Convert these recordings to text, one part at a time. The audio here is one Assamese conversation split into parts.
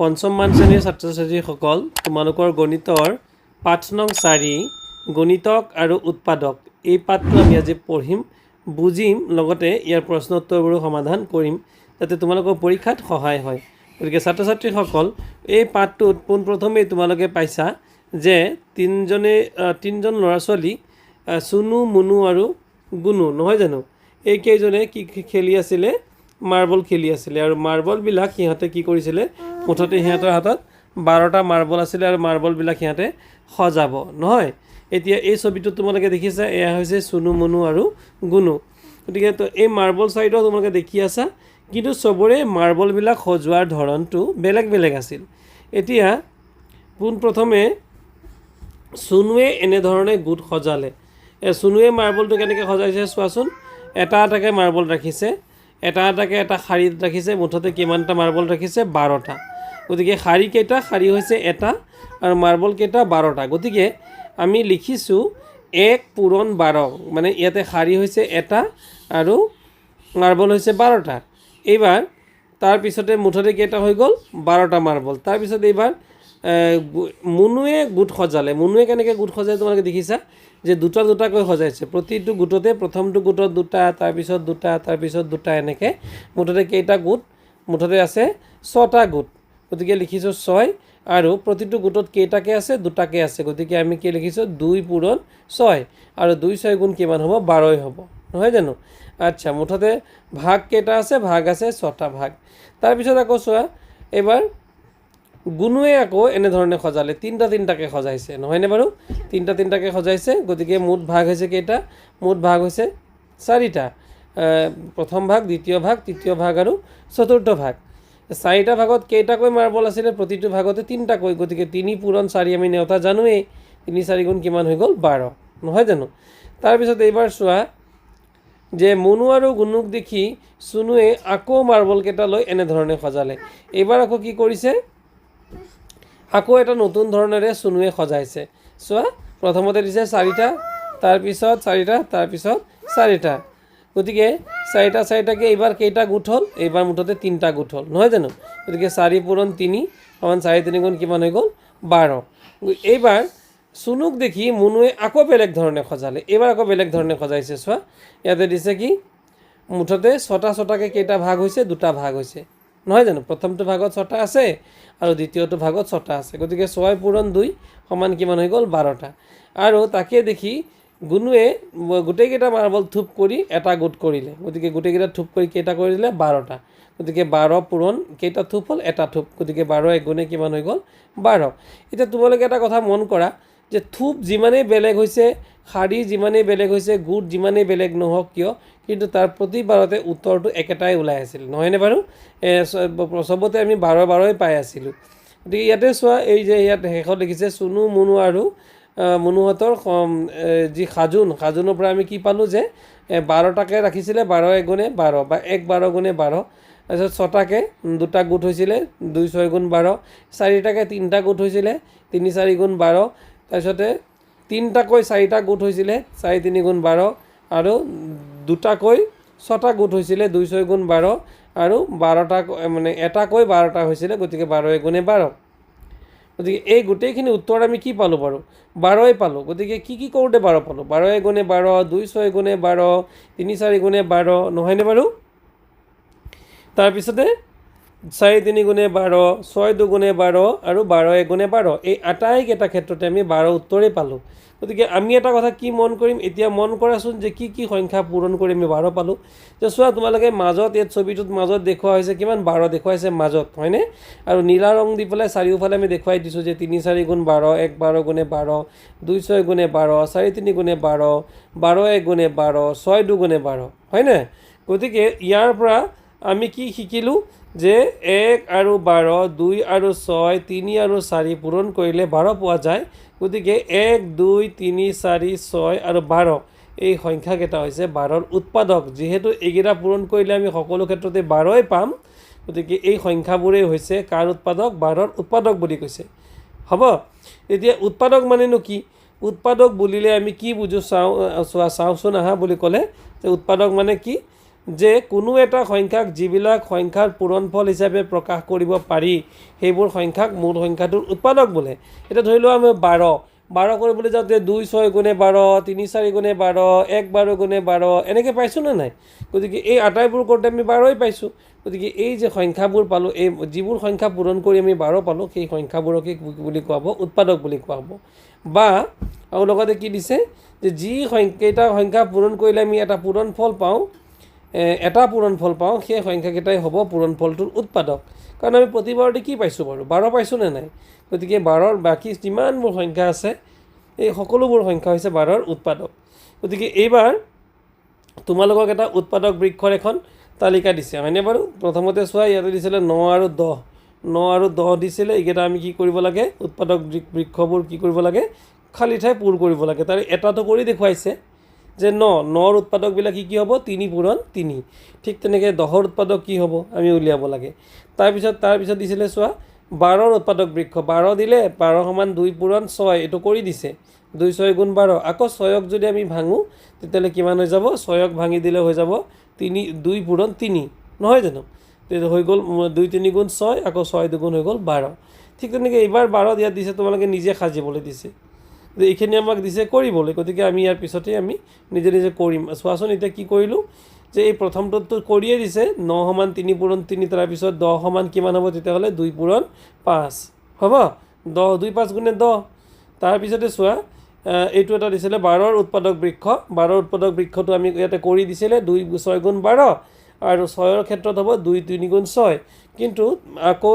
পঞ্চম মান শ্ৰেণীৰ ছাত্ৰ ছাত্ৰীসকল তোমালোকৰ গণিতৰ পাঠ নং 4 গণিতক আৰু উৎপাদক এই পাঠটো আমি আজি পঢ়িম বুজিম লগতে ইয়াৰ প্ৰশ্ন উত্তৰবোৰ সমাধান কৰিম যাতে তোমালোকৰ পৰীক্ষাত সহায় হয়। গতিকে ছাত্ৰ ছাত্ৰীসকল এই পাঠটোত পোনপ্ৰথমেই তোমালোকে পাইছা যে তিনিজন ল'ৰা ছোৱালী চুনু মুনু আৰু গুনু নহয় জানো এই কেইজনে কি খেলি আছিলে মাৰ্বল খেলি আছিলে আৰু মাৰ্বলবিলাক সিহঁতে কি কৰিছিলে মুঠতে সিহঁতৰ হাতত 12টা মাৰ্বল আছিলে আৰু মাৰ্বলবিলাক সিহঁতে সজাব নহয়। এতিয়া এই ছবিটো তোমালোকে দেখিছা এয়া হৈছে চুনু মুনু আৰু গুনু। গতিকে তো এই মাৰ্বল চাইডত তোমালোকে দেখি আছা কিন্তু চবৰে মাৰ্বলবিলাক সজোৱাৰ ধৰণটো বেলেগ বেলেগ আছিল। এতিয়া পোনপ্ৰথমে চুনুৱে এনেধৰণে গোট সজালে। চুনুৱে মাৰ্বলটো কেনেকৈ সজাইছে চোৱাচোন। এটা এটাকৈ মাৰ্বল ৰাখিছে এটা এটাকৈ এটা শাৰীত ৰাখিছে মুঠতে কিমানটা মাৰ্বল ৰাখিছে 12টা। গতিকে শাৰী কেইটা শাৰী হৈছে এটা আৰু মাৰ্বল কেইটা 12টা। গতিকে আমি লিখিছোঁ 1 পূৰণ 12 মানে ইয়াতে শাৰী হৈছে এটা আৰু মাৰ্বল হৈছে 12টা। এইবাৰ তাৰপিছতে মুঠতে কেইটা হৈ গ'ল 12টা মাৰ্বল। তাৰপিছত এইবাৰ মুনুৱে গোট সজালে। মুনুৱে কেনেকৈ গোট সজাই তোমালোকে দেখিছা যে দুটা দুটাকৈ সজাইছে। প্ৰতিটো গোটতে প্ৰথমটো গোটত দুটা তাৰপিছত দুটা তাৰপিছত দুটা এনেকৈ মুঠতে কেইটা গোট মুঠতে আছে 6টা গোট। গতিকে লিখিছোঁ 6 আৰু প্ৰতিটো গোটত কেইটাকৈ আছে দুটাকৈ আছে। গতিকে আমি কি লিখিছোঁ 2 পূৰণ 6 আৰু 2 6 গুণ কিমান হ'ব 12 হ'ব নহয় জানো। আচ্ছা মুঠতে ভাগ কেইটা আছে ভাগ আছে 6টা ভাগ। তাৰপিছত আকৌ চোৱা এইবাৰ গুনুৱে আকৌ এনেধৰণে সজালে তিনিটা তিনিটাকৈ সজাইছে নহয়নে বাৰু তিনিটা তিনিটাকৈ সজাইছে। গতিকে মুঠ ভাগ হৈছে কেইটা মুঠ ভাগ হৈছে 4টা। প্ৰথম ভাগ দ্বিতীয় ভাগ তৃতীয় ভাগ আৰু চতুৰ্থ ভাগ। 4টা ভাগত কেইটাকৈ মাৰ্বল আছিলে প্ৰতিটো ভাগতে 3টাকৈ। গতিকে 3 পূৰণ 4 আমি নেওতা জানোৱেই 3 4 গুণ কিমান হৈ গ'ল 12 নহয় জানো। তাৰপিছত এইবাৰ চোৱা যে মুনু আৰু গুনুক দেখি চুনুৱে আকৌ মাৰ্বল কেইটা লৈ এনেধৰণে সজালে। এইবাৰ আকৌ কি কৰিছে আকৌ এটা নতুন ধৰণেৰে চুনুৱে সজাইছে। চোৱা প্ৰথমতে দিছে 4টা তাৰপিছত 4টা তাৰপিছত 4টা। গতিকে 4টা 4টাকৈ এইবাৰ কেইটা গোট হ'ল এইবাৰ মুঠতে 3টা গোট হ'ল নহয় জানো। গতিকে 4 পূৰণ 3 সমান 4 3 গুণ কিমান হৈ গ'ল 12। এইবাৰ চুনুক দেখি মুনুৱে আকৌ বেলেগ ধৰণে সজালে। এইবাৰ আকৌ বেলেগ ধৰণে সজাইছে। চোৱা ইয়াতে দিছে কি মুঠতে 6টা 6টাকৈ কেইটা ভাগ হৈছে 2টা ভাগ হৈছে নহয় জানো। প্ৰথমটো ভাগত 6টা আছে আৰু দ্বিতীয়টো ভাগত 6টা আছে। গতিকে 6 পূৰণ 2 সমান কিমান হৈ গ'ল 12টা। আৰু তাকে দেখি গুনুৱে গোটেইকেইটা মাৰ্বল থোপ কৰি এটা গোট কৰিলে। গতিকে গোটেইকেইটা থোপ কৰি কেইটা কৰিলে 12টা। গতিকে 12 পূৰণ কেইটা থোপ হ'ল এটা থোপ। গতিকে 12 1 গুণে কিমান হৈ গ'ল 12। এতিয়া তোমালোকে এটা কথা মন কৰা যে থোপ যিমানেই বেলেগ হৈছে শাৰী যিমানেই বেলেগ হৈছে গোট যিমানেই বেলেগ নহওক কিয় কিন্তু তাৰ প্ৰতিবাৰতে উত্তৰটো একেটাই ওলাই আছিল নহয়নে বাৰু। চবতে আমি 12 12 পাই আছিলোঁ। গতিকে ইয়াতে চোৱা এই যে ইয়াত শেষত লিখিছে চুনু মুনু আৰু মুনুহঁতৰ যি সাজোনৰ পৰা আমি কি পালোঁ যে 12টাকৈ ৰাখিছিলে 12 1 গুণে 12 বা 1 12 গুণে 12। তাৰপিছত 6টাকৈ 2টা গোট হৈছিলে 2 6 গুণ 12। 4টাকৈ 3টা গোট হৈছিলে 3 4 গুণ 12। তাৰপিছতে 3টাকৈ 4টা গোট হৈছিলে 4 3 গুণ 12 আৰু 2টাকৈ 6টা গোট হৈছিলে 2 6 গুণ 12 আৰু 12টা মানে এটাকৈ 12টা হৈছিলে। গতিকে 12 1 গুণে 12। গতিকে এই গোটেইখিনি উত্তৰ আমি কি পালোঁ বাৰু 12 পালোঁ। গতিকে কি কৰোঁতে 12 পালোঁ 12 1 গুণে 12 2 6 গুণে 12 3 4 গুণে 12 নহয়নে বাৰু। তাৰপিছতে 4 3 গুণে 12 6 2 গুণে 12 আৰু 12 1 গুণে 12 এই আটাইকেইটা ক্ষেত্ৰতে আমি 12 উত্তৰেই পালোঁ। গতিকে আমি এটা কথা কি মন কৰিম এতিয়া মন কৰাচোন যে কি সংখ্যা পূৰণ কৰি আমি 12 পালোঁ। যে চোৱা তোমালোকে মাজত এই ছবিটোত মাজত দেখুওৱা হৈছে কিমান 12 দেখুৱাইছে মাজত হয়নে। আৰু নীলা ৰং দি পেলাই চাৰিওফালে আমি দেখুৱাই দিছোঁ যে 3 4 গুণ 12 1 12 গুণে 12 2 6 গুণে 12 4 3 গুণে 12 12 1 গুণে 12 6 2 গুণে 12 হয়নে। গতিকে ইয়াৰ পৰা আমি কি শিকিলোঁ যে 1 আৰু 12 2 আৰু 6 3 আৰু 4 পূৰণ কৰিলে 12 পোৱা যায়। গতিকে 1 2 3 4 6 আৰু 12 এই সংখ্যাকেইটা হৈছে 12ৰ উৎপাদক। যিহেতু এইকেইটা পূৰণ কৰিলে আমি সকলো ক্ষেত্ৰতে 12ই পাম গতিকে এই সংখ্যাবোৰেই হৈছে কাৰ উৎপাদক 12ৰ উৎপাদক বুলি কৈছে হ'ব। এতিয়া উৎপাদক মানেনো কি উৎপাদক বুলিলে আমি কি বুজো চাওঁচোন আহা বুলি ক'লে যে উৎপাদক মানে কি যে কোনো এটা সংখ্যাক যিবিলাক সংখ্যাৰ পূৰণফল হিচাপে প্ৰকাশ কৰিব পাৰি সেইবোৰ সংখ্যাক মূল সংখ্যাটোৰ উৎপাদক বোলে। এতিয়া ধৰি লোৱা আমি 12 কৰিবলৈ যাওঁতে 2 6 গুণে 12, 3 4 গুণে 12, 1 12 গুণে 12 এনেকৈ পাইছোঁ নে নাই? গতিকে এই আটাইবোৰ কৰোঁতে আমি 12ই পাইছোঁ। গতিকে এই যে সংখ্যাবোৰ পালোঁ, এই যিবোৰ সংখ্যা পূৰণ কৰি আমি 12 পালোঁ, সেই সংখ্যাবোৰকে বুলি কোৱা হ'ব উৎপাদক বুলি কোৱা হ'ব। বা আৰু লগতে কি দিছে যে যি কেইটা সংখ্যা পূৰণ কৰিলে আমি এটা পূৰণফল পাওঁ, সেই সংখ্যাকেইটাই হ'ব পূৰণফলটোৰ উৎপাদক। কাৰণ আমি প্ৰতিবাৰতে কি পাইছোঁ বাৰু? 12 পাইছোঁ নে নাই? গতিকে 12ৰ বাকী যিমানবোৰ সংখ্যা আছে এই সকলোবোৰ সংখ্যা হৈছে 12ৰ উৎপাদক। গতিকে এইবাৰ তোমালোকক এটা উৎপাদক বৃক্ষৰ এখন তালিকা দিছে, হয়নে বাৰু? প্ৰথমতে চোৱা, ইয়াতে দিছিলে 9 আৰু 10 দিছিলে। এইকেইটা আমি কি কৰিব লাগে? উৎপাদক বৃক্ষবোৰ কি কৰিব লাগে? খালী ঠাই পূৰ কৰিব লাগে। তাৰ এটাটো কৰি দেখুৱাইছে যে 9ৰ উৎপাদকবিলাক কি হ'ব? 3 পূৰণ 3। ঠিক তেনেকৈ 10ৰ উৎপাদক কি হ'ব? আমি উলিয়াব লাগে। তাৰপিছত দিছিলে চোৱা 12ৰ উৎপাদক বৃক্ষ। 12 দিলে 12 সমান 2 পূৰণ 6, এইটো কৰি দিছে। 2 6 গুণ 12। আকৌ 6ক যদি আমি ভাঙোঁ তেতিয়াহ'লে কিমান হৈ যাব? 6ক ভাঙি দিলে হৈ যাব 2 পূৰণ 3, নহয় জানো? তেতিয়া হৈ গ'ল 2 3 গুণ 6, আকৌ 6 2 গুণ হৈ গ'ল 12। ঠিক তেনেকৈ এইবাৰ 12 ইয়াত দিছে, তোমালোকে নিজে সাজিবলৈ দিছে। এইখিনি আমাক দিছে কৰিবলৈ। গতিকে আমি ইয়াৰ পিছতেই আমি নিজে নিজে কৰিম। চোৱাচোন এতিয়া কি কৰিলোঁ যে এই প্ৰথমটোতো কৰিয়ে দিছে 9 সমান 3 পূৰণ 3, তাৰপিছত 10 সমান কিমান হ'ব? তেতিয়াহ'লে 2 পূৰণ 5 হ'ব। 10 2 5 গুণে 10। তাৰপিছতে চোৱা এইটো এটা দিছিলে 12ৰ উৎপাদক বৃক্ষ। 12ৰ উৎপাদক বৃক্ষটো আমি ইয়াতে কৰি দিছিলে 2 6 গুণ 12, আৰু 6ৰ ক্ষেত্ৰত হ'ব 2 3 গুণ 6। কিন্তু আকৌ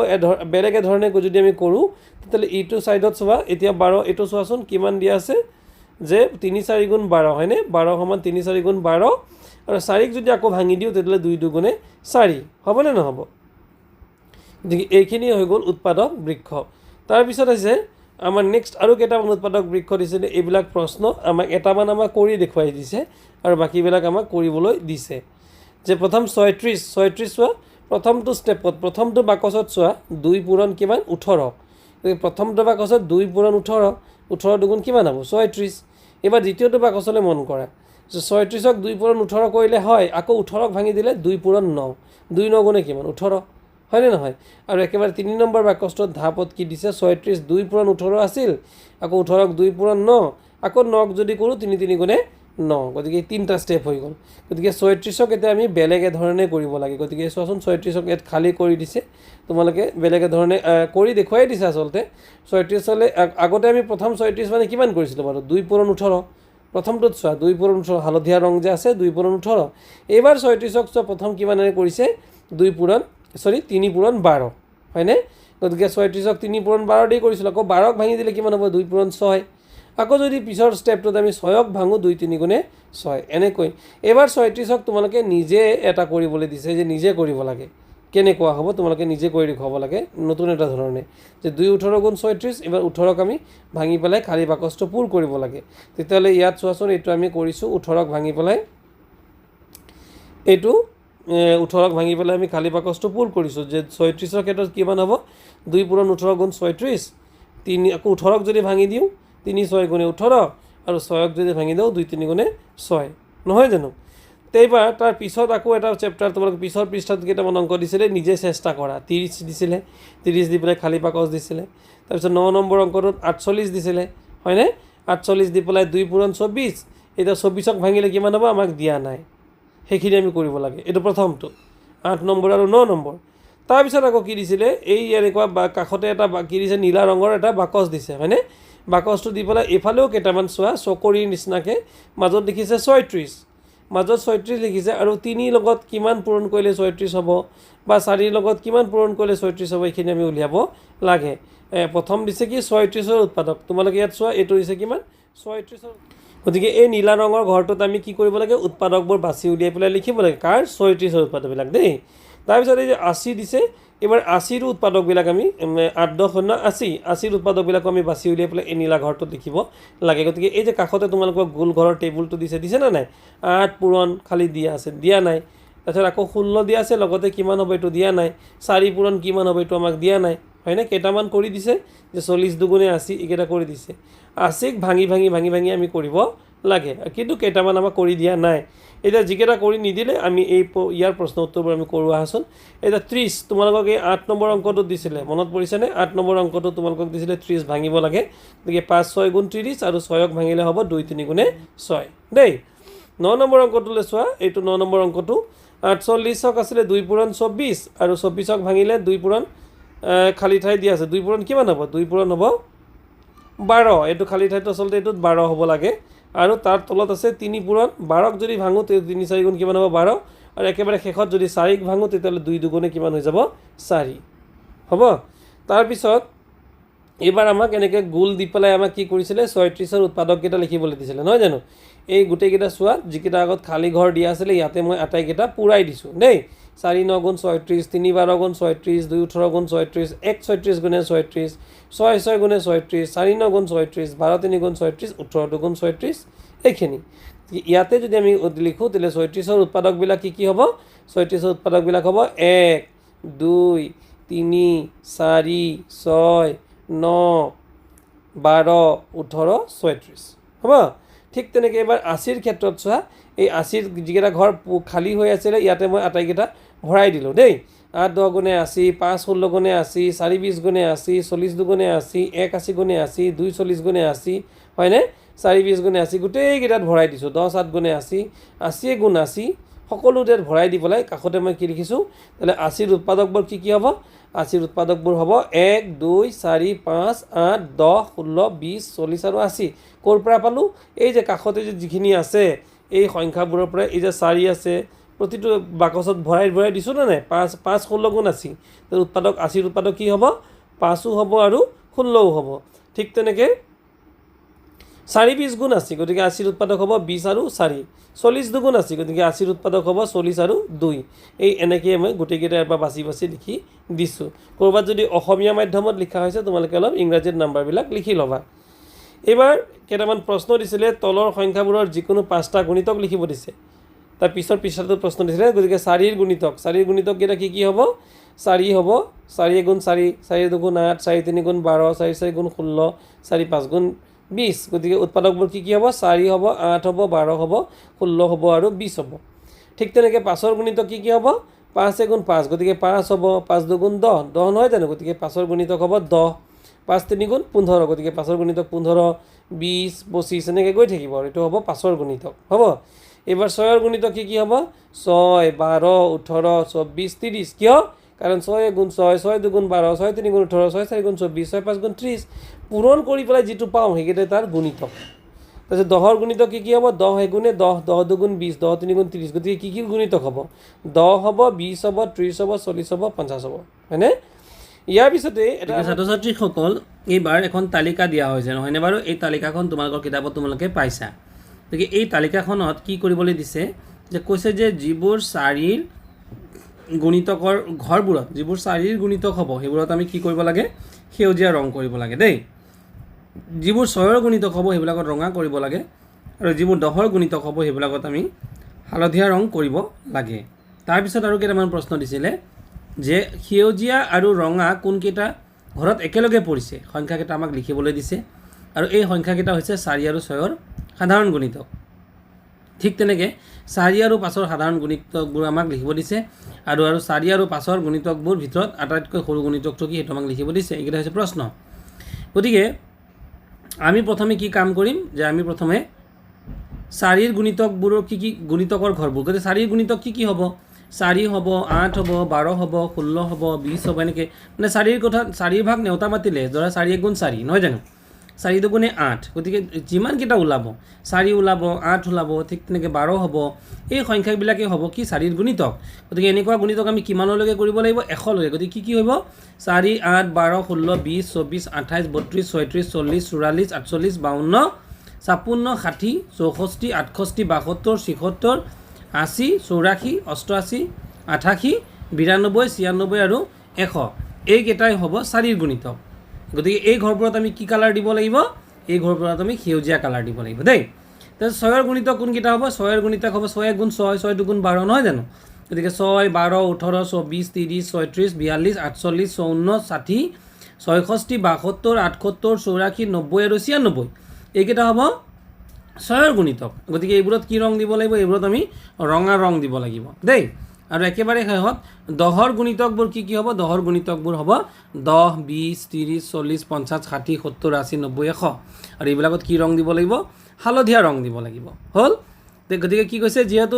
বেলেগ ধৰণে যদি আমি কৰোঁ তেতিয়াহ'লে এইটো ছাইডত চোৱা, এতিয়া 12 এইটো চোৱাচোন কিমান দিয়া আছে যে 3 4 গুণ 12, হয়নে? 12 সমান 3 4 গুণ 12, আৰু 4ক যদি আকৌ ভাঙি দিওঁ তেতিয়াহ'লে 2 2 গুণে 4, হ'বনে নহ'ব? গতিকে এইখিনি হৈ গ'ল উৎপাদক বৃক্ষ। তাৰপিছত আছে আমাৰ নেক্সট আৰু কেইটামান উৎপাদক বৃক্ষ দিছিলে। এইবিলাক প্ৰশ্ন আমাক আমাক কৰি দেখুৱাই দিছে, আৰু বাকীবিলাক আমাক কৰিবলৈ দিছে। যে প্ৰথম 36 চোৱা, প্ৰথমটো ষ্টেপত প্ৰথমটো বাকচত চোৱা 2 পূৰণ কিমান? 18। প্ৰথমটো বাকচত 2 পূৰণ 18, 18 দুগুণ কিমান হ'ব? 36। এইবাৰ দ্বিতীয়টো বাকচলৈ মন কৰা যে 36ক 2 পূৰণ 18 কৰিলে হয়, আকৌ 18ক ভাঙি দিলে 2 পূৰণ 9, 2 9 গুণে কিমান? 18, হয়নে নহয়? আৰু একেবাৰে 3 নম্বৰ বাকচটোত ধাপত কি দিছে? 36 2 পূৰণ 18 আছিল, আকৌ 18ক 2 পূৰণ 9, আকৌ 9ক যদি কৰোঁ 3 3 গুণে 9। গতিকে 3টা ষ্টেপ হৈ গ'ল। গতিকে 36ক এতিয়া আমি বেলেগ ধৰণে কৰিব লাগে। গতিকে চোৱাচোন 36ক ইয়াত খালী কৰি দিছে, তোমালোকে বেলেগ ধৰণে কৰি দেখুৱাই দিছে। আচলতে 36লৈ আগতে আমি প্ৰথম 36 মানে কিমান কৰিছিলোঁ বাৰু? 2 পূৰণ 18। প্ৰথমটোত চোৱা 2 পূৰণ 18, হালধীয়া ৰং যে আছে 2 পূৰণ 18। এইবাৰ 36ক চোৱা প্ৰথম কিমানেৰে কৰিছে? 3 পূৰণ 12, হয়নে? গতিকে 36ক 3 পূৰণ 12 দি কৰিছিলোঁ। আকৌ 12ক ভাঙি দিলে কিমান হ'ব? 2 পূৰণ 6। আকৌ যদি পিছৰ ষ্টেপটোত আমি 6ক ভাঙোঁ 2 3 গুণে 6, এনেকৈ। এইবাৰ 36ক তোমালোকে নিজে এটা কৰিবলৈ দিছে, যে নিজে কৰিব লাগে। কেনেকুৱা হ'ব? তোমালোকে নিজে কৰি দেখুৱাব লাগে নতুন এটা ধৰণে, যে 2 18 গুণ 36। এইবাৰ 18ক আমি ভাঙি পেলাই খালী বাকচটো পূৰ কৰিব লাগে। তেতিয়াহ'লে ইয়াত চোৱাচোন, এইটো আমি কৰিছোঁ 18ক ভাঙি পেলাই, এইটো 18ক ভাঙি পেলাই আমি খালী বাকচটো পূৰ কৰিছোঁ। যে 36ৰ ক্ষেত্ৰত কিমান হ'ব? 2 পূৰণ 18 গুণ 36, 3, আকৌ 18ক যদি ভাঙি দিওঁ 3 6 গুণে 18, আৰু 6ক যদি ভাঙি দিওঁ 2 3 গুণে 6, নহয় জানো? এইবাৰ তাৰ পিছত আকৌ এটা চেপ্টাৰ তোমালোকে পিছৰ পৃষ্ঠাত কেইটামান অংক দিছিলে, নিজে চেষ্টা কৰা। 30 দিছিলে, 30 দি পেলাই খালী বাকচ দিছিলে। তাৰপিছত 9 নম্বৰ অংকটোত 48 দিছিলে, হয়নে? 48 দি পেলাই 2 পূৰণ 24। এতিয়া 24ক ভাঙিলে কিমান হ'ব? আমাক দিয়া নাই, সেইখিনি আমি কৰিব লাগে। এইটো প্ৰথমটো 8 নম্বৰ আৰু 9 নম্বৰ। তাৰপিছত আকৌ কি দিছিলে? এই এনেকুৱা কাষতে এটা কি দিছে? নীলা ৰঙৰ এটা বাকচ দিছে, হয়নে? বাকচটো দি পেলাই এইফালেও কেইটামান চোৱা, চকৰিৰ নিচিনাকৈ মাজত লিখিছে 36, মাজত 36 লিখিছে, আৰু 3 লগত কিমান পূৰণ কৰিলে 36 হ'ব, বা 4 লগত কিমান পূৰণ কৰিলে 36 হ'ব, এইখিনি আমি উলিয়াব লাগে। প্ৰথম দিছে কি? 36ৰ উৎপাদক। তোমালোকে ইয়াত চোৱা, এইটো দিছে কিমান? 36ৰ। গতিকে এই নীলা ৰঙৰ ঘৰটোত আমি কি কৰিব লাগে? উৎপাদকবোৰ বাছি উলিয়াই পেলাই লিখিব লাগে। কাৰ? 36ৰ উৎপাদকবিলাক দেই। তাৰপিছত এই যে 80 দিছে, এইবাৰ 80ৰ উৎপাদকবিলাক আমি 8 10 0 80, 80ৰ উৎপাদকবিলাকো আমি বাছি উলিয়াই পেলাই এই নীলা ঘৰটোত লিখিব লাগে। গতিকে এই যে কাষতে তোমালোকৰ গোল ঘৰৰ টেবুলটো দিছে নে নাই? 8 পূৰণ খালী দিয়া আছে, দিয়া নাই। তাৰপিছত আকৌ 16 দিয়া আছে, লগতে কিমান হ'ব এইটো দিয়া নাই। 4 পূৰণ কিমান হ'ব এইটো আমাক দিয়া নাই, হয়নে? কেইটামান কৰি দিছে, যে 40 2 গুণে 80, এইকেইটা কৰি দিছে। 80ক ভাঙি ভাঙি ভাঙি ভাঙি আমি কৰিব লাগে কিন্তু কেইটামান আমাক কৰি দিয়া নাই এতিয়া যিকেইটা কৰি নিদিলে আমি এই ইয়াৰ প্ৰশ্ন উত্তৰবোৰ আমি কৰোঁ আহাচোন এতিয়া 30 তোমালোকক এই 8 নম্বৰ অংকটো দিছিলে মনত পৰিছেনে 8 নম্বৰ অংকটো তোমালোকক দিছিলে 30 ভাঙিব লাগে গতিকে 5 6 গুণ 30 আৰু 6ক ভাঙিলে হ'ব 2 3 গুণে 6 দেই 9 নম্বৰ অংকটোলৈ চোৱা এইটো 9 নম্বৰ অংকটো 48ক আছিলে 2 পূৰণ 24 আৰু 24ক ভাঙিলে 2 পূৰণ খালী ঠাই দিয়া আছে 2 পূৰণ কিমান হ'ব 2 পূৰণ হ'ব 12 এইটো খালী ঠাইটো আচলতে এইটোত 12 হ'ব লাগে আৰু তাৰ তলত আছে 3 পূৰণ 12ক যদি ভাঙো তে 3 4 গুণ কিমান হ'ব 12 আৰু একেবাৰে শেষত যদি 4ক ভাঙো তেতিয়াহ'লে 2 2 গুণে কিমান হৈ যাব 4 হ'ব তাৰপিছত এবাৰ আমাক এনেকৈ গোল দি পেলাই আমাক কি কৰিছিলে 36ৰ উৎপাদককেইটা লিখিবলৈ দিছিলে নহয় জানো এই গোটেইকেইটা চোৱা যিকেইটা আগত খালী ঘৰ দিয়া আছিলে ইয়াতে মই আটাইকেইটা পূৰাই দিছোঁ দেই 4 9 গুণ 36 3 12 গুণ 36 2 18 গুণ 36 1 36 গুণে 36 6 6 গুণে 36 4 9 গুণ 36 12 3 গুণ 36 18 গুণ 36 এইখিনি ইয়াতে যদি আমি লিখোঁ তেতিয়াহ'লে 36ৰ উৎপাদকবিলাক কি হ'ব 36ৰ উৎপাদকবিলাক হ'ব 1 2 3 4 6 9 12 18 36 হ'ব ঠিক তেনেকৈ এবাৰ 80ৰ ক্ষেত্ৰত চোৱা এই 80ৰ যিকেইটা ঘৰ খালী হৈ আছিলে ইয়াতে মই আটাইকেইটা ভৰাই দিলোঁ দেই 8 10 গুণে 80 5 16 গুণে 80 4 20 গুণে 80 40 দুগুণে 80 1 80 গুণে 80 2 40 গুণে 80 হয়নে 4 20 গুণে 80 গোটেইকেইটাত ভৰাই দিছোঁ 10 7 গুণে 80 80 গুণ 80 সকলোতে ভৰাই দি পেলাই কাষতে মই কি লিখিছোঁ তাহলে 80ৰ উৎপাদকবোৰ কি হ'ব 80ৰ উৎপাদকবোৰ হ'ব 1 2 4 5 8 10 16 20 40 আৰু 80 ক'ৰ পৰা পালোঁ এই যে কাষতে যে যিখিনি আছে এই সংখ্যাবোৰৰ পৰা এই যে 4 আছে প্ৰতিটো বাকচত ভৰাই দিছোঁ নে নাই 5 5 16 গুণ 80 তো উৎপাদক 80ৰ উৎপাদক কি হ'ব 5ও হ'ব আৰু 16ও হ'ব ঠিক তেনেকৈ 4 20 গুণ 80 গতিকে 80ৰ উৎপাদক হ'ব 20 আৰু 4 40 দুগুণ 80 গতিকে 80ৰ উৎপাদক হ'ব 40 আৰু 2 এই এনেকৈ মই গোটেইকেইটা এবাৰ বাছি বাছি লিখি দিছোঁ ক'ৰবাত যদি অসমীয়া মাধ্যমত লিখা হৈছে তোমালোকে অলপ ইংৰাজীত নাম্বাৰবিলাক লিখি ল'বা এইবাৰ কেইটামান প্ৰশ্ন দিছিলে তলৰ সংখ্যাবোৰৰ যিকোনো 5টা গুণিতক লিখিব দিছে তাৰ পিছৰ পৃষ্ঠাটোত প্ৰশ্ন দিছিলে গতিকে 4ৰ গুণিতককেইটা কি হ'ব 4 হ'ব 4 গুণ 4 4 2 গুণ 8 4 3 গুণ 12 4 4 গুণ 16 4 5 গুণ 20 গতিকে উৎপাদকবোৰ কি হ'ব 4 হ'ব 8 হ'ব 12 হ'ব 16 হ'ব আৰু 20 হ'ব ঠিক তেনেকৈ 5ৰ গুণিতক কি হ'ব 5 গুণ 5 গতিকে 5 হ'ব 5 2 গুণ 10 10 নহয় জানো গতিকে 5ৰ গুণিতক হ'ব 10 5 3 গুণ 15 গতিকে 5ৰ গুণিতক 15 20 25 এনেকৈ গৈ থাকিব আৰু এইটো হ'ব 5ৰ গুণিতক হ'ব এবাৰ 6ৰ গুণিতক কি হ'ব 6 12 18 24 30 কিয় কাৰণ 6 গুণ 6 6 2 গুণ 12 6 3 গুণ 18 6 4 গুণ 24 6 5 গুণ 30 পূৰণ কৰি পেলাই যিটো পাওঁ সেইকেইটা তাৰ গুণিতক তাৰপিছত 10ৰ গুণিতক কি হ'ব 10 গুণে 10 10 2 গুণ 20 10 3 গুণ 30 গতিকে কি গুণিতক হ'ব 10 হ'ব 20 হ'ব 30 হ'ব 40 হ'ব 50 হ'ব হয়নে ইয়াৰ পিছতে এটা ছাত্ৰ ছাত্ৰীসকল এইবাৰ এখন তালিকা দিয়া হৈছে নহয়নে বাৰু এই তালিকাখন তোমালোকৰ কিতাপত তোমালোকে পাইছা গতিকে এই তালিকাখনত কি কৰিবলৈ দিছে যে কৈছে যে যিবোৰ 4ৰ গুণিতকৰ ঘৰবোৰত যিবোৰ 4ৰ গুণিতক হ'ব সেইবোৰত আমি কি কৰিব লাগে সেউজীয়া ৰং কৰিব লাগে দেই যিবোৰ 6ৰ গুণিতক হ'ব সেইবিলাকত ৰঙা কৰিব লাগে আৰু যিবোৰ 10ৰ গুণিতক হ'ব সেইবিলাকত আমি হালধীয়া ৰং কৰিব লাগে তাৰপিছত আৰু কেইটামান প্ৰশ্ন দিছিলে যে সেউজীয়া আৰু ৰঙা কোনকেইটা ঘৰত একেলগে পৰিছে সংখ্যাকেইটা আমাক লিখিবলৈ দিছে আৰু এই সংখ্যাকেইটা হৈছে 4 আৰু 6ৰ সাধাৰণ গুণিতক ঠিক তেনেকৈ 4 আৰু 5ৰ সাধাৰণ গুণিতকবোৰ আমাক লিখিব দিছে আৰু 4 আৰু 5ৰ গুণিতকবোৰ ভিতৰত আটাইতকৈ সৰু গুণিতকটো কি সেইটো আমাক লিখিব দিছে এইকেইটা হৈছে প্ৰশ্ন গতিকে আমি প্ৰথমে কি কাম কৰিম যে আমি প্ৰথমে 4ৰ গুণিতকবোৰৰ কি গুণিতকৰ ঘৰবোৰ গতিকে 4ৰ গুণিতক কি হ'ব 4 হ'ব 8 হ'ব 12 হ'ব 16 হ'ব 20 হ'ব এনেকৈ মানে 4ৰ কথা 4 ভাগ নেওতা মাতিলে ধৰা 4 গুণ 4 নহয় জানো 4 দুগুণে 8 গতিকে যিমানকেইটা ওলাব 4 ওলাব 8 ওলাব ঠিক তেনেকৈ 12 হ'ব এই সংখ্যাবিলাকেই হ'ব কি 4ৰ গুণিতক গতিকে এনেকুৱা গুণিতক আমি কিমানলৈকে কৰিব লাগিব 100লৈকে গতিকে কি হ'ব 4 8 12 16 20 24 28 32 36 40 44 48 52 56 60 64 68 72 76 80 84 88 88 92 96 আৰু 100 এইকেইটাই হ'ব 4ৰ গুণিতক গতিকে এই ঘৰবোৰত আমি কি কালাৰ দিব লাগিব এই ঘৰবোৰত আমি সেউজীয়া কালাৰ দিব লাগিব দেই তাৰপিছত 6ৰ গুণিতক কোনকেইটা হ'ব 6ৰ গুণিতক হ'ব 6 গুণ 6 6 2 গুণ 12 নহয় জানো গতিকে 6 12 18 24 30 36 42 48 54 60 66 72 78 84 90 আৰু 96 এইকেইটা হ'ব ছয়ৰ গুণিতক গতিকে এইবোৰত কি ৰং দিব লাগিব এইবোৰত আমি ৰঙা ৰং দিব লাগিব দেই আৰু একেবাৰে শেষত 10ৰ গুণিতকবোৰ কি কি হ'ব 10ৰ গুণিতকবোৰ হ'ব 10 20 30 40 50 60 70 80 90 100 আৰু এইবিলাকত কি ৰং দিব লাগিব হালধীয়া ৰং দিব লাগিব হ'ল গতিকে কি কৈছে যিহেতু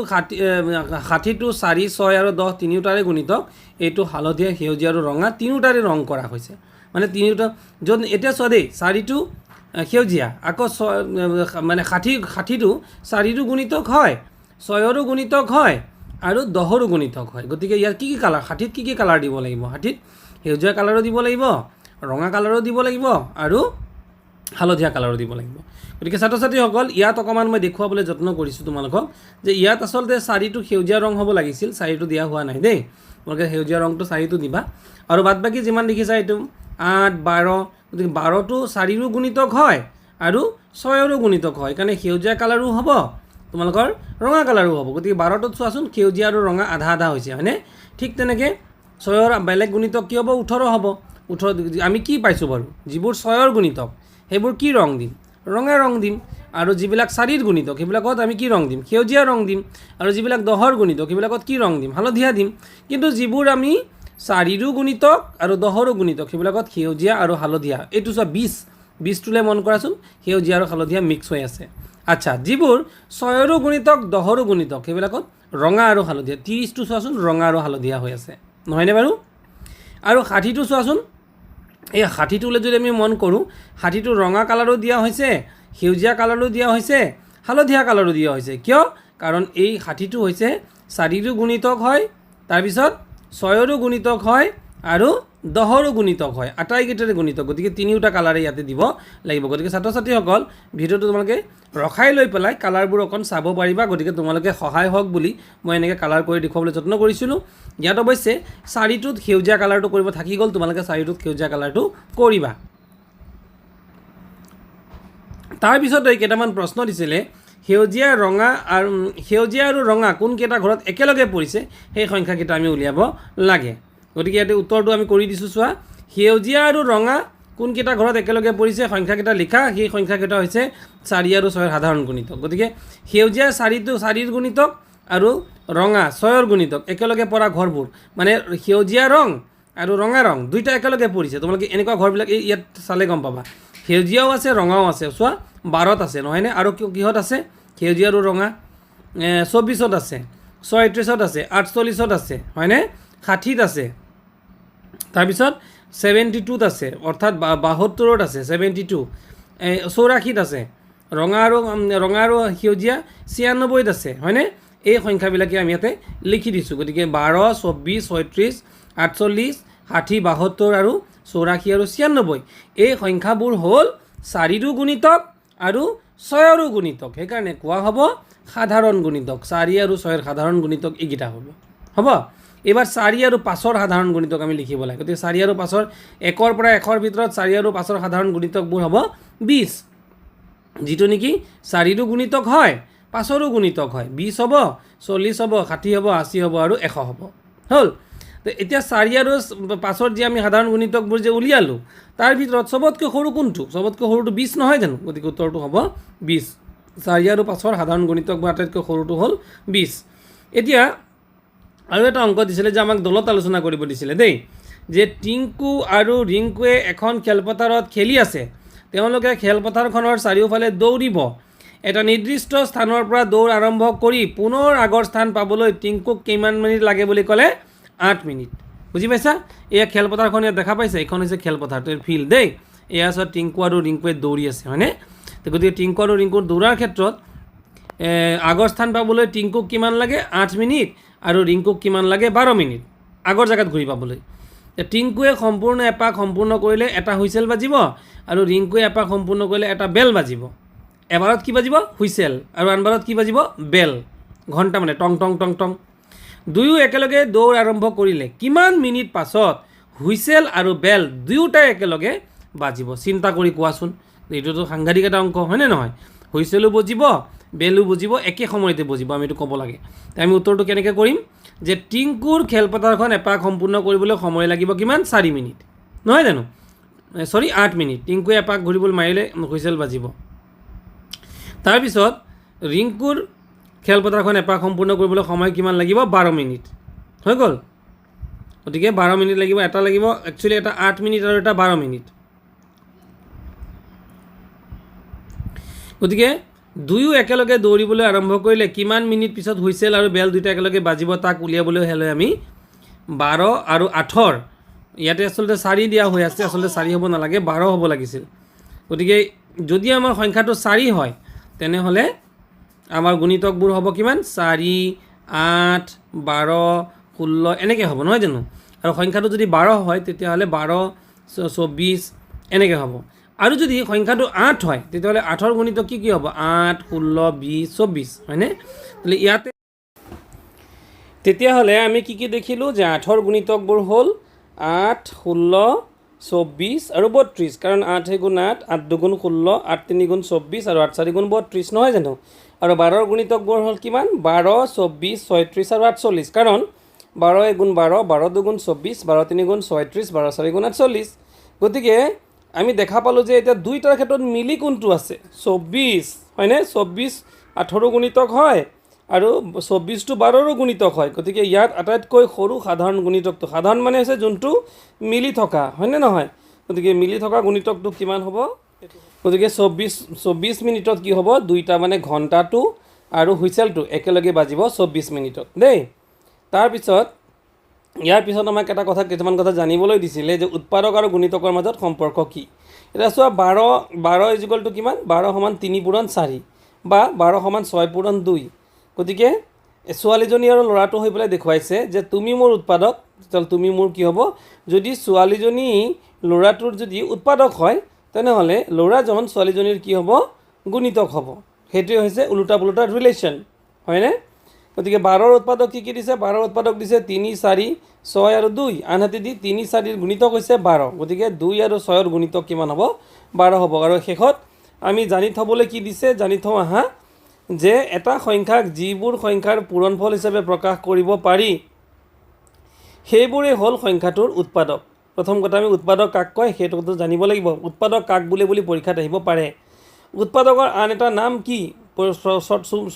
60টো 4 6 আৰু 10 তিনিওটাৰে গুণিতক এইটো হালধীয়া সেউজীয়া আৰু ৰঙা তিনিওটাৰে ৰং কৰা হৈছে মানে তিনিওটা য'ত এতিয়া চোৱা দেই 4টো সেউজীয়া আকৌ মানে 60টো 4ৰো গুণিতক হয় 6ৰো গুণিতক হয় আৰু 10ৰো গুণিতক হয় গতিকে ইয়াৰ কি কি কালাৰ 60ত কি কি কালাৰ দিব লাগিব 60ত সেউজীয়া কালাৰো দিব লাগিব ৰঙা কালাৰো দিব লাগিব আৰু হালধীয়া কালাৰো দিব লাগিব গতিকে ছাত্ৰ ছাত্ৰীসকল ইয়াত অকণমান মই দেখুৱাবলৈ যত্ন কৰিছোঁ তোমালোকক যে ইয়াত আচলতে 4টো সেউজীয়া ৰং হ'ব লাগিছিল 4টো দিয়া হোৱা নাই দেই তোমালোকে সেউজীয়া ৰংটো 4টো দিবা আৰু বাদ বাকী যিমান দেখিছা এইটো 8 12 গতিকে 12টো 4ৰো গুণিতক হয় আৰু 6ৰো গুণিতক হয় সেইকাৰণে সেউজীয়া কালাৰো হ'ব তোমালোকৰ ৰঙা কালাৰো হ'ব গতিকে 12টোত চোৱাচোন সেউজীয়া আৰু ৰঙা আধা আধা হৈছে হয়নে ঠিক তেনেকৈ 6ৰ বেলেগ গুণিতক কি হ'ব 18 হ'ব 18 আমি কি পাইছোঁ বাৰু যিবোৰ 6ৰ গুণিতক সেইবোৰ কি ৰং দিম ৰঙা ৰং দিম আৰু যিবিলাক 4ৰ গুণিতক সেইবিলাকত আমি কি ৰং দিম সেউজীয়া ৰং দিম আৰু যিবিলাক 10ৰ গুণিতক সেইবিলাকত কি ৰং দিম হালধীয়া দিম কিন্তু যিবোৰ আমি 4ৰো গুণিতক আৰু 10ৰো গুণিতক সেইবিলাকত সেউজীয়া আৰু হালধীয়া এইটো চোৱা 20টোলৈ মন কৰাচোন সেউজীয়া আৰু হালধীয়া মিক্স হৈ আছে আচ্ছা যিবোৰ 6ৰো গুণিতক 10ৰো গুণিতক সেইবিলাকত ৰঙা আৰু হালধীয়া 30টো চোৱাচোন ৰঙা আৰু হালধীয়া হৈ আছে নহয়নে বাৰু আৰু 60টো চোৱাচোন এই 60টোলৈ যদি আমি মন কৰোঁ 60টো ৰঙা কালাৰো দিয়া হৈছে সেউজীয়া কালাৰো দিয়া হৈছে হালধীয়া কালাৰো দিয়া হৈছে কিয় কাৰণ এই 60টো হৈছে 4ৰো গুণিতক হয় তাৰপিছত 6ৰো গুণিতক হয় আৰু 10ৰো গুণিতক হয় আটাইকেইটাৰে গুণিতক গতিকে তিনিওটা কালাৰে ইয়াতে দিব লাগিব গতিকে ছাত্ৰ ছাত্ৰীসকল ভিডিঅ'টো তোমালোকে ৰখাই লৈ পেলাই কালাৰবোৰ অকণ চাব পাৰিবা গতিকে তোমালোকে সহায় হওক বুলি মই এনেকৈ কালাৰ কৰি দেখুৱাবলৈ যত্ন কৰিছিলোঁ ইয়াত অৱশ্যে 4টোত সেউজীয়া কালাৰটো কৰিব থাকি গ'ল তোমালোকে 4টোত সেউজীয়া কালাৰটো কৰিবা তাৰপিছত এই কেইটামান প্ৰশ্ন দিছিলে সেউজীয়া আৰু ৰঙা কোনকেইটা ঘৰত একেলগে পৰিছে সেই সংখ্যাকেইটা আমি উলিয়াব লাগে গতিকে ইয়াতে উত্তৰটো আমি কৰি দিছোঁ চোৱা সেউজীয়া আৰু ৰঙা কোনকেইটা ঘৰত একেলগে পৰিছে সংখ্যাকেইটা লিখা সেই সংখ্যাকেইটা হৈছে 4 আৰু 6ৰ সাধাৰণ গুণিতক গতিকে সেউজীয়া 4ৰ গুণিতক আৰু ৰঙা 6ৰ গুণিতক একেলগে পৰা ঘৰবোৰ মানে সেউজীয়া ৰং আৰু ৰঙা ৰং দুইটা একেলগে পৰিছে তোমালোকে এনেকুৱা ঘৰবিলাক ইয়াত চালে গম পাবা সেউজীয়াও আছে ৰঙাও আছে চোৱা 12ত আছে নহয়নে আৰু কিহত আছে সেউজীয়া আৰু ৰঙা 24ত আছে 36ত আছে 48ত আছে হয়নে 60ত আছে তাৰপিছত 72ত আছে অৰ্থাৎ 72ত আছে 72 84ত আছে ৰঙা আৰু সেউজীয়া 96ত আছে হয়নে এই সংখ্যাবিলাকে আমি ইয়াতে লিখি দিছোঁ গতিকে 12 24 36 48 60 72 আৰু 84 আৰু 96 এই সংখ্যাবোৰ হ'ল 4ৰো গুণিতক আৰু 6ৰো গুণিতক সেইকাৰণে কোৱা হ'ব সাধাৰণ গুণিতক 4 আৰু 6ৰ সাধাৰণ গুণিতক এইকেইটা হ'ব এবাৰ 4 আৰু 5ৰ সাধাৰণ গুণিতক আমি লিখিব লাগে গতিকে 4 আৰু 5ৰ 1ৰ পৰা 1ৰ ভিতৰত 4 আৰু 5ৰ সাধাৰণ গুণিতকবোৰ হ'ব 20 যিটো নেকি 4ৰো গুণিতক হয় 5ৰো গুণিতক হয় 20 হ'ব 40 হ'ব 60 হ'ব 80 হ'ব আৰু 100 হ'ব হ'ল তো এতিয়া 4 আৰু 5ৰ যে আমি সাধাৰণ গুণিতকবোৰ যে উলিয়ালোঁ তাৰ ভিতৰত চবতকৈ সৰু কোনটো চবতকৈ সৰুটো 20 নহয় জানো গতিকে উত্তৰটো হ'ব 20 4 আৰু 5ৰ সাধাৰণ গুণিতকবোৰ আটাইতকৈ সৰুটো হ'ল 20 এতিয়া আৰু এটা অংক দিছিলে যে আমাক দলত আলোচনা কৰিব দিছিলে দেই যে টিংকু আৰু ৰিংকুৱে এখন খেলপথাৰত খেলি আছে তেওঁলোকে খেলপথাৰখনৰ চাৰিওফালে দৌৰিব এটা নিৰ্দিষ্ট স্থানৰ পৰা দৌৰ আৰম্ভ কৰি পুনৰ আগৰ স্থান পাবলৈ টিংকুক কিমান মিনিট লাগে বুলি ক'লে 8 মিনিট বুজি পাইছা এয়া খেলপথাৰখন ইয়াত দেখা পাইছে এইখন হৈছে খেলপথাৰটোৰ ফিল্ড দেই এয়া আছে টিংকু আৰু ৰিংকুৱে দৌৰি আছে হয়নে গতিকে টিংকু আৰু ৰিংকুৰ দৌৰাৰ ক্ষেত্ৰত আগৰ স্থান পাবলৈ টিংকুক কিমান লাগে 8 মিনিট আৰু ৰিংকুক কিমান লাগে 12 মিনিট আগৰ জেগাত ঘূৰি পাবলৈ টিংকুৱে সম্পূৰ্ণ এপাক সম্পূৰ্ণ কৰিলে এটা হুইচেল বাজিব আৰু ৰিংকুৱে এপাক সম্পূৰ্ণ কৰিলে এটা বেল বাজিব এবাৰত কি বাজিব হুইচেল আৰু আনবাৰত কি বাজিব বেল ঘণ্টা মানে টং টং টং টং দুয়ো একেলগে দৌৰ আৰম্ভ কৰিলে কিমান মিনিট পাছত হুইচেল আৰু বেল দুয়োটাই একেলগে বাজিব চিন্তা কৰি কোৱাচোন এইটোতো সাংঘাতিক এটা অংক হয়নে নহয় হুইচেলো বজিব বেলো বুজিব একে সময়তে বুজিব আমি এইটো ক'ব লাগে আমি উত্তৰটো কেনেকৈ কৰিম যে টিংকুৰ খেলপথাৰখন এপাক সম্পূৰ্ণ কৰিবলৈ সময় লাগিব কিমান 4 মিনিট নহয় জানো 8 মিনিট টিংকুৱে এপাক ঘূৰিবলৈ মাৰিলে হুইচেল বাজিব তাৰপিছত ৰিংকুৰ খেলপথাৰখন এপাক সম্পূৰ্ণ কৰিবলৈ সময় কিমান লাগিব 12 মিনিট হৈ গ'ল গতিকে 12 মিনিট লাগিব এটা লাগিব একচুৱেলি এটা 8 মিনিট আৰু এটা 12 মিনিট গতিকে দুয়ো একেলগে দৌৰিবলৈ আৰম্ভ কৰিলে কিমান মিনিট পিছত হুইচেল আৰু বেল দুইটা একেলগে বাজিব তাক উলিয়াবলৈ হ'লে আমি 12 আৰু 8 ইয়াতে আচলতে 4 দিয়া হৈ আছে আচলতে 4 হ'ব নালাগে 12 হ'ব লাগিছিল গতিকে যদি আমাৰ সংখ্যাটো 4 হয় তেনেহ'লে আমাৰ গুণিতকবোৰ হ'ব কিমান 4 8 12 16 এনেকৈ হ'ব নহয় জানো আৰু সংখ্যাটো যদি 12 হয় তেতিয়াহ'লে 12 24 এনেকৈ হ'ব আৰু যদি সংখ্যাটো 8 হয় তেতিয়াহ'লে 8ৰ গুণিতক কি হ'ব 8 16 20 24 হয়নে তাহলে ইয়াতে তেতিয়াহ'লে আমি কি দেখিলোঁ যে 8ৰ গুণিতকবোৰ হ'ল 8 16 24 আৰু 32 কাৰণ 8 গুণ 8 8 দুগুণ 16 8 3 গুণ 24 আৰু 8 4 গুণ 32 নহয় জানো আৰু 12ৰ গুণিতকবোৰ হ'ল কিমান 12 24 36 আৰু 48 কাৰণ 12 গুণ 12 12 দুগুণ 24 12 3 গুণ 36 12 4 গুণ 48 গতিকে আমি দেখা পালোঁ যে এতিয়া দুইটাৰ ক্ষেত্ৰত মিলি কোনটো আছে 24 হয়নে 24 8ৰো গুণিতক হয় আৰু 24টো 12ৰো গুণিতক হয় গতিকে ইয়াত আটাইতকৈ সৰু সাধাৰণ গুণিতকটো সাধাৰণ মানে হৈছে যোনটো মিলি থকা হয়নে নহয় গতিকে মিলি থকা গুণিতকটো কিমান হ'ব গতিকে 24 মিনিটত কি হ'ব দুইটা মানে ঘণ্টাটো আৰু হুইচেলটো একেলগে বাজিব 24 মিনিটত দেই তাৰপিছত ইয়াৰ পিছত আমাক এটা কথা কিছুমান কথা জানিবলৈ দিছিলে যে উৎপাদক আৰু গুণিতকৰ মাজত সম্পৰ্ক কি এটা চোৱা 12 ইজ ইকুৱেল টু কিমান 12 সমান 3 পূৰণ 4 বা 12 সমান 6 পূৰণ 2 গতিকে ছোৱালীজনী আৰু ল'ৰাটো হৈ পেলাই দেখুৱাইছে যে তুমি মোৰ উৎপাদক তেতিয়াহ'লে তুমি মোৰ কি হ'ব যদি ছোৱালীজনী ল'ৰাটোৰ যদি উৎপাদক হয় তেনেহ'লে ল'ৰাজন ছোৱালীজনীৰ কি হ'ব গুণিতক হ'ব সেইটোৱে হৈছে উলোটা পুলোটা ৰিলেশ্যন হয়নে গতিকে 12ৰ উৎপাদক কি দিছে 12ৰ উৎপাদক দিছে 3 4 6 আৰু 2 আনহাতে দি 3 4ৰ গুণিতক হৈছে 12 গতিকে 2 আৰু 6ৰ গুণিতক কিমান হ'ব 12 হ'ব আৰু শেষত আমি জানি থ'বলৈ কি দিছে জানি থওঁ আহা যে এটা সংখ্যাক যিবোৰ সংখ্যাৰ পূৰণফল হিচাপে প্ৰকাশ কৰিব পাৰি সেইবোৰেই হ'ল সংখ্যাটোৰ উৎপাদক প্ৰথম কথা আমি উৎপাদক কাক কয় সেইটো জানিব লাগিব উৎপাদক কাক বুলি পৰীক্ষাত আহিব পাৰে উৎপাদকৰ আন এটা নাম কি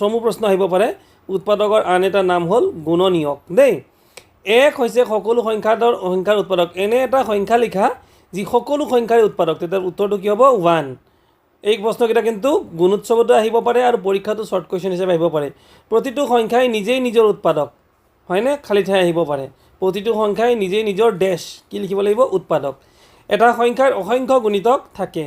চমু প্ৰশ্ন আহিব পাৰে উৎপাদকৰ আন এটা নাম হ'ল গুণনীয়ক দেই এক হৈছে সকলো সংখ্যাৰ উৎপাদক এনে এটা সংখ্যা লিখা যি সকলো সংখ্যাৰ উৎপাদক তেতিয়া উত্তৰটো কি হ'ব 1 এই প্ৰশ্নকেইটা কিন্তু গুণোৎসৱতো আহিব পাৰে আৰু পৰীক্ষাটো শৰ্ট কুৱেশ্যন হিচাপে আহিব পাৰে প্ৰতিটো সংখ্যাই নিজেই নিজৰ উৎপাদক হয়নে খালি ঠাই আহিব পাৰে প্ৰতিটো সংখ্যাই নিজেই নিজৰ ডেশ কি লিখিব লাগিব উৎপাদক এটা সংখ্যাৰ অসংখ্য গুণিতক থাকে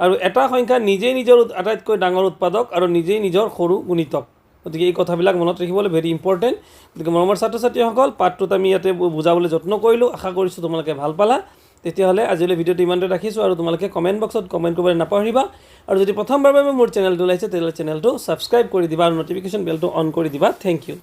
আৰু এটা সংখ্যা নিজেই নিজৰ আটাইতকৈ ডাঙৰ উৎপাদক আৰু নিজেই নিজৰ সৰু গুণিতক গতিকে এই কথাবিলাক মনত ৰাখিবলৈ ভেৰি ইম্পৰ্টেণ্ট গতিকে মৰমৰ ছাত্ৰ ছাত্ৰীসকল পাঠটোত আমি ইয়াতে বুজাবলৈ যত্ন কৰিলোঁ আশা কৰিছোঁ তোমালোকে ভাল পালা তেতিয়াহ'লে আজিলৈ ভিডিঅ'টো ইমানতে ৰাখিছোঁ আৰু তোমালোকে কমেণ্ট বক্সত কমেণ্ট কৰিবলৈ নাপাহৰিবা আৰু যদি প্ৰথমবাৰৰ বাবে মোৰ চেনেলটো ওলাইছে তেতিয়াহ'লে চেনেলটো ছাবস্ক্ৰাইব কৰি দিবা আৰু ন'টিফিকেশ্যন বেলটো অন কৰি দিবা থেংক ইউ